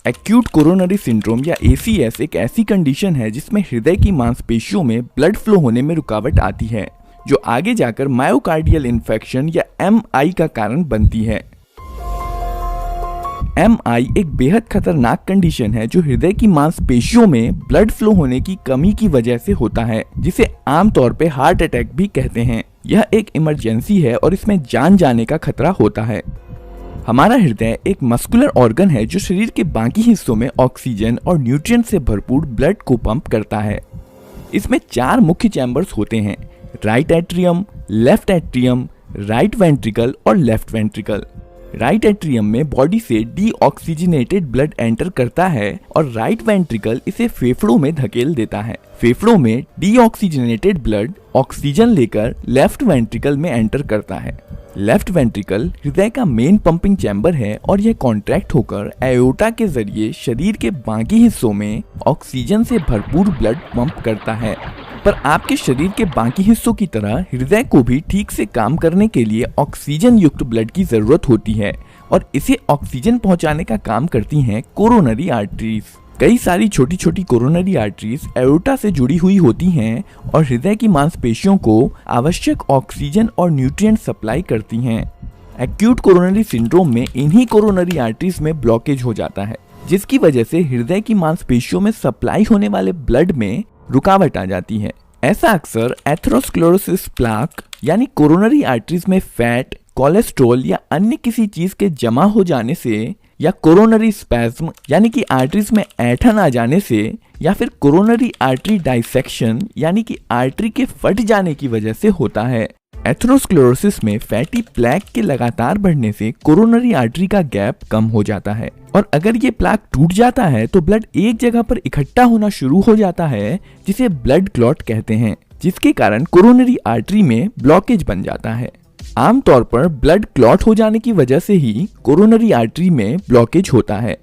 Acute coronary syndrome या ACS एक ऐसी कंडीशन है जिसमें हृदय की मांसपेशियों में ब्लड फ्लो होने में रुकावट आती है, जो आगे जाकर मायोकार्डियल इन्फेक्शन या MI का कारण बनती है। MI एक बेहद खतरनाक कंडीशन है जो हृदय की मांसपेशियों में ब्लड फ्लो होने की कमी की वजह से होता है, जिसे आमतौर पे हार्ट अटैक भी कहते हैं। यह एक इमरजेंसी है और इसमें जान जाने का खतरा होता है। हमारा हृदय एक मस्कुलर ऑर्गन है जो शरीर के बाकी हिस्सों में ऑक्सीजन और न्यूट्रिएंट से भरपूर ब्लड को पंप करता है। इसमें 4 मुख्य चैम्बर्स होते हैं: right atrium, left atrium, right ventricle और लेफ्ट वेंट्रिकल। राइट एट्रियम में बॉडी से डीऑक्सीजनेटेड ब्लड एंटर करता है और राइट वेंट्रिकल इसे फेफड़ों में धकेल देता है। फेफड़ों में डीऑक्सीजनेटेड ब्लड ऑक्सीजन लेकर लेफ्ट वेंट्रिकल में एंटर करता है। लेफ्ट वेंट्रिकल हृदय का मेन पंपिंग चैम्बर है और यह कॉन्ट्रैक्ट होकर एओर्टा के जरिए शरीर के बाकी हिस्सों में ऑक्सीजन से भरपूर ब्लड पंप करता है। पर आपके शरीर के बाकी हिस्सों की तरह हृदय को भी ठीक से काम करने के लिए ऑक्सीजन युक्त ब्लड की जरूरत होती है और इसे ऑक्सीजन पहुंचाने का काम करती हैं कोरोनरी आर्टरीज। कई सारी छोटी छोटी कोरोनरी आर्टरीज एओर्टा से जुड़ी हुई होती हैं और हृदय की मांसपेशियों को आवश्यक ऑक्सीजन और न्यूट्रिएंट सप्लाई करती हैं। एक्यूट कोरोनरी सिंड्रोम में इन्हीं कोरोनरी आर्टरीज में ब्लॉकेज हो जाता है, जिसकी वजह से हृदय की मांसपेशियों में सप्लाई होने वाले ब्लड में रुकावट आ जाती है। ऐसा अक्सर एथेरोस्क्लेरोसिस प्लाक यानी कोरोनरी आर्टरीज में फैट, कोलेस्ट्रॉल या अन्य किसी चीज के जमा हो जाने से, या कोरोनरी स्पैज्म यानी कि आर्टरीज में ऐंठन आ जाने से, या फिर कोरोनरी आर्टरी डाइसेक्शन यानी कि आर्टरी के फट जाने की वजह से होता है। एथेरोस्क्लेरोसिस में फैटी प्लैक के लगातार बढ़ने से कोरोनरी आर्टरी का गैप कम हो जाता है और अगर ये प्लाक टूट जाता है तो ब्लड एक जगह पर इकट्ठा होना शुरू हो जाता है, जिसे ब्लड क्लॉट कहते हैं, जिसके कारण कोरोनरी आर्टरी में ब्लॉकेज बन जाता है। आमतौर पर ब्लड क्लॉट हो जाने की वजह से ही कोरोनरी आर्टरी में ब्लॉकेज होता है।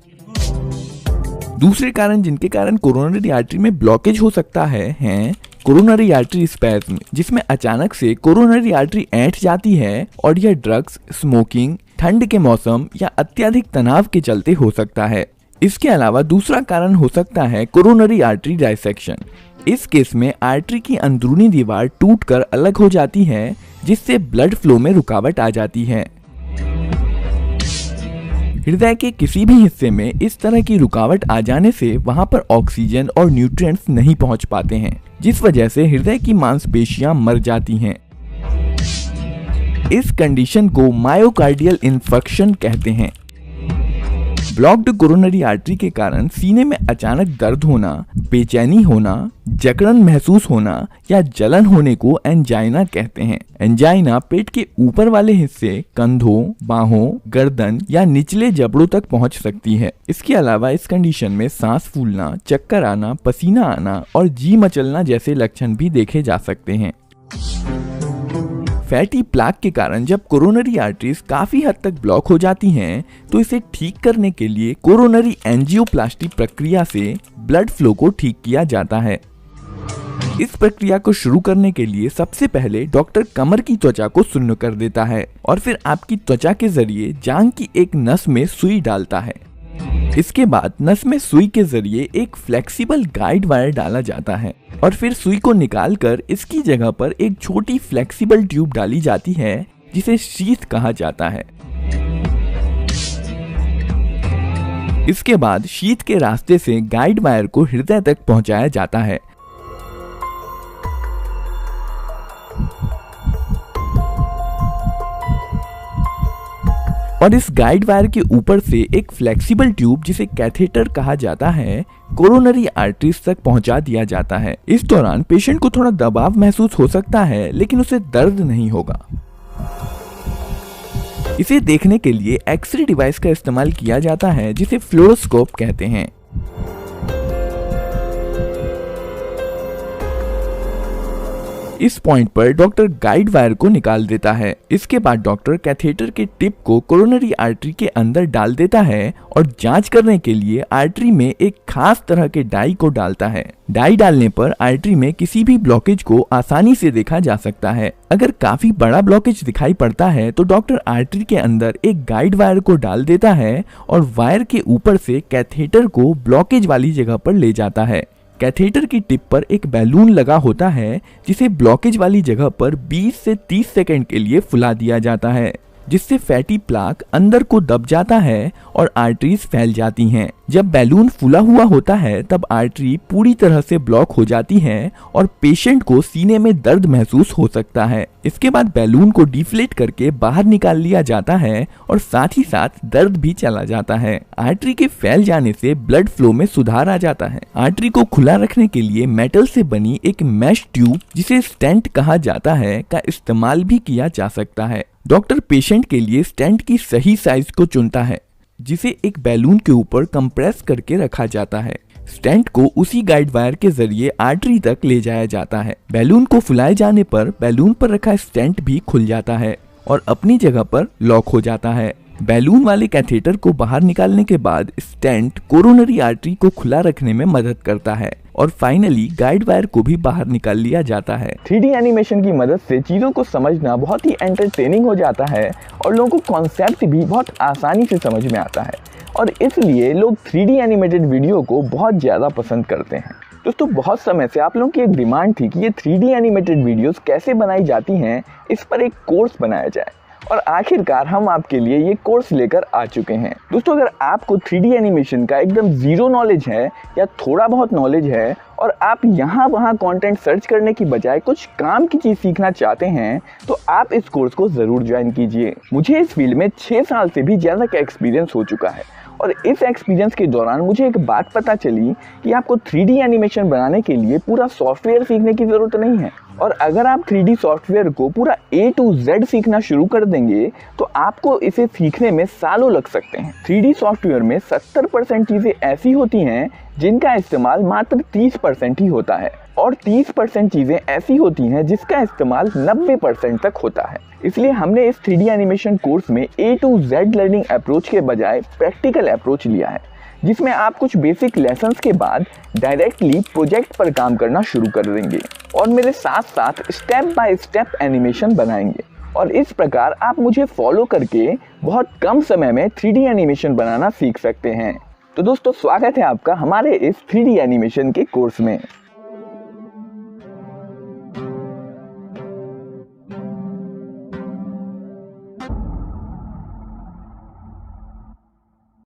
दूसरे कारण जिनके कारण कोरोनरी आर्टरी में ब्लॉकेज हो सकता है हैं कोरोनरी आर्टरी स्पैज्म, जिसमें अचानक से कोरोनरी आर्टरी ऐंठ जाती है और यह ड्रग्स, स्मोकिंग, ठंड के मौसम या अत्यधिक तनाव के चलते हो सकता है। इसके अलावा दूसरा कारण हो सकता है कोरोनरी आर्टरी डाइसेक्शन। इस केस में आर्टरी की अंदरूनी दीवार टूटकर अलग हो जाती है, जिससे ब्लड फ्लो में रुकावट आ जाती है। हृदय के किसी भी हिस्से में इस तरह की रुकावट आ जाने से वहां पर ऑक्सीजन और न्यूट्रिएंट्स नहीं पहुंच पाते हैं, जिस वजह से हृदय की मांसपेशियां मर जाती हैं। इस कंडीशन को मायोकार्डियल इन्फेक्शन कहते हैं। ब्लॉक्ड कोरोनरी आर्टरी के कारण सीने में अचानक दर्द होना, बेचैनी होना, जकड़न महसूस होना या जलन होने को एंजाइना कहते हैं। एंजाइना पेट के ऊपर वाले हिस्से, कंधों, बाहों, गर्दन या निचले जबड़ों तक पहुंच सकती है। इसके अलावा इस कंडीशन में सांस फूलना, चक्कर आना, पसीना आना और जी मचलना जैसे लक्षण भी देखे जा सकते हैं। फैटी प्लाक के कारण जब कोरोनरी आर्टरीज काफी हद तक ब्लॉक हो जाती हैं, तो इसे ठीक करने के लिए कोरोनरी एंजियोप्लास्टी प्रक्रिया से ब्लड फ्लो को ठीक किया जाता है। इस प्रक्रिया को शुरू करने के लिए सबसे पहले डॉक्टर कमर की त्वचा को सुन्न कर देता है और फिर आपकी त्वचा के जरिए जांघ की एक नस में सुई डालता है। इसके बाद नस में सुई के जरिए एक फ्लेक्सिबल गाइड वायर डाला जाता है और फिर सुई को निकालकर इसकी जगह पर एक छोटी फ्लेक्सिबल ट्यूब डाली जाती है, जिसे शीथ कहा जाता है। इसके बाद शीथ के रास्ते से गाइड वायर को हृदय तक पहुंचाया जाता है। और इस गाइड वायर के ऊपर से एक फ्लेक्सिबल ट्यूब, जिसे कैथेटर कहा जाता है, कोरोनरी आर्टरीज तक पहुंचा दिया जाता है। इस दौरान पेशेंट को थोड़ा दबाव महसूस हो सकता है, लेकिन उसे दर्द नहीं होगा। इसे देखने के लिए एक्सरे डिवाइस का इस्तेमाल किया जाता है, जिसे फ्लोरोस्कोप कहते हैं। इस पॉइंट पर डॉक्टर गाइड वायर को निकाल देता है। इसके बाद डॉक्टर कैथेटर के टिप को कोरोनरी आर्टरी के अंदर डाल देता है और जांच करने के लिए आर्टरी में एक खास तरह के डाई को डालता है। डाई डालने पर आर्टरी में किसी भी ब्लॉकेज को आसानी से देखा जा सकता है। अगर काफी बड़ा ब्लॉकेज दिखाई पड़ता है तो डॉक्टर आर्टरी के अंदर एक गाइड वायर को डाल देता है और वायर के ऊपर से कैथेटर को ब्लॉकेज वाली जगह पर ले जाता है। कैथेटर की टिप पर एक बैलून लगा होता है जिसे ब्लॉकेज वाली जगह पर 20 से 30 सेकंड के लिए फुला दिया जाता है, जिससे फैटी प्लाक अंदर को दब जाता है और आर्टरीज फैल जाती हैं। जब बैलून फूला हुआ होता है तब आर्टरी पूरी तरह से ब्लॉक हो जाती है और पेशेंट को सीने में दर्द महसूस हो सकता है। इसके बाद बैलून को डिफ्लेट करके बाहर निकाल लिया जाता है और साथ ही साथ दर्द भी चला जाता है। आर्टरी के फैल जाने से ब्लड फ्लो में सुधार आ जाता है। आर्टरी को खुला रखने के लिए मेटल से बनी एक मैश ट्यूब, जिसे स्टेंट कहा जाता है, का इस्तेमाल भी किया जा सकता है। डॉक्टर पेशेंट के लिए स्टेंट की सही साइज को चुनता है, जिसे एक बैलून के ऊपर कंप्रेस करके रखा जाता है। स्टेंट को उसी गाइड वायर के जरिए आर्टरी तक ले जाया जाता है। बैलून को फुलाए जाने पर बैलून पर रखा स्टेंट भी खुल जाता है और अपनी जगह पर लॉक हो जाता है। बैलून वाले कैथेटर को बाहर निकालने के बाद स्टेंट कोरोनरी आर्टरी को खुला रखने में मदद करता है और फाइनली गाइड वायर को भी बाहर निकाल लिया जाता है। 3D एनिमेशन की मदद से चीज़ों को समझना बहुत ही एंटरटेनिंग हो जाता है और लोगों को कॉन्सेप्ट भी बहुत आसानी से समझ में आता है और इसलिए लोग 3D एनिमेटेड वीडियो को बहुत ज़्यादा पसंद करते हैं। दोस्तों, बहुत समय से आप लोगों की एक डिमांड थी कि ये 3D एनिमेटेड वीडियोस कैसे बनाई जाती हैं, इस पर एक कोर्स बनाया जाए और आखिरकार हम आपके लिए ये कोर्स लेकर आ चुके हैं। दोस्तों, अगर आपको 3D एनिमेशन का एकदम ज़ीरो नॉलेज है या थोड़ा बहुत नॉलेज है और आप यहाँ वहाँ कंटेंट सर्च करने की बजाय कुछ काम की चीज़ सीखना चाहते हैं तो आप इस कोर्स को ज़रूर ज्वाइन कीजिए। मुझे इस फील्ड में 6 साल से भी ज़्यादा का एक्सपीरियंस हो चुका है और इस एक्सपीरियंस के दौरान मुझे एक बात पता चली कि आपको 3D एनिमेशन बनाने के लिए पूरा सॉफ्टवेयर सीखने की ज़रूरत नहीं है और अगर आप 3D सॉफ्टवेयर को पूरा A to Z सीखना शुरू कर देंगे तो आपको इसे सीखने में सालों लग सकते हैं। 3D सॉफ्टवेयर में 70% चीज़ें ऐसी होती हैं जिनका इस्तेमाल मात्र 30% ही होता है और 30% चीज़ें ऐसी होती हैं जिसका इस्तेमाल 90% तक होता है। इसलिए हमने इस 3D एनिमेशन कोर्स में A to Z learning approach के बजाय प्रैक्टिकल अप्रोच लिया है, जिसमें आप कुछ बेसिक लेसन्स के बाद डायरेक्टली प्रोजेक्ट पर काम करना शुरू कर देंगे और मेरे साथ साथ स्टेप बाय स्टेप एनिमेशन बनाएंगे और इस प्रकार आप मुझे फॉलो करके बहुत कम समय में 3D एनिमेशन बनाना सीख सकते हैं। तो दोस्तों, स्वागत है आपका हमारे इस 3D एनिमेशन के कोर्स में।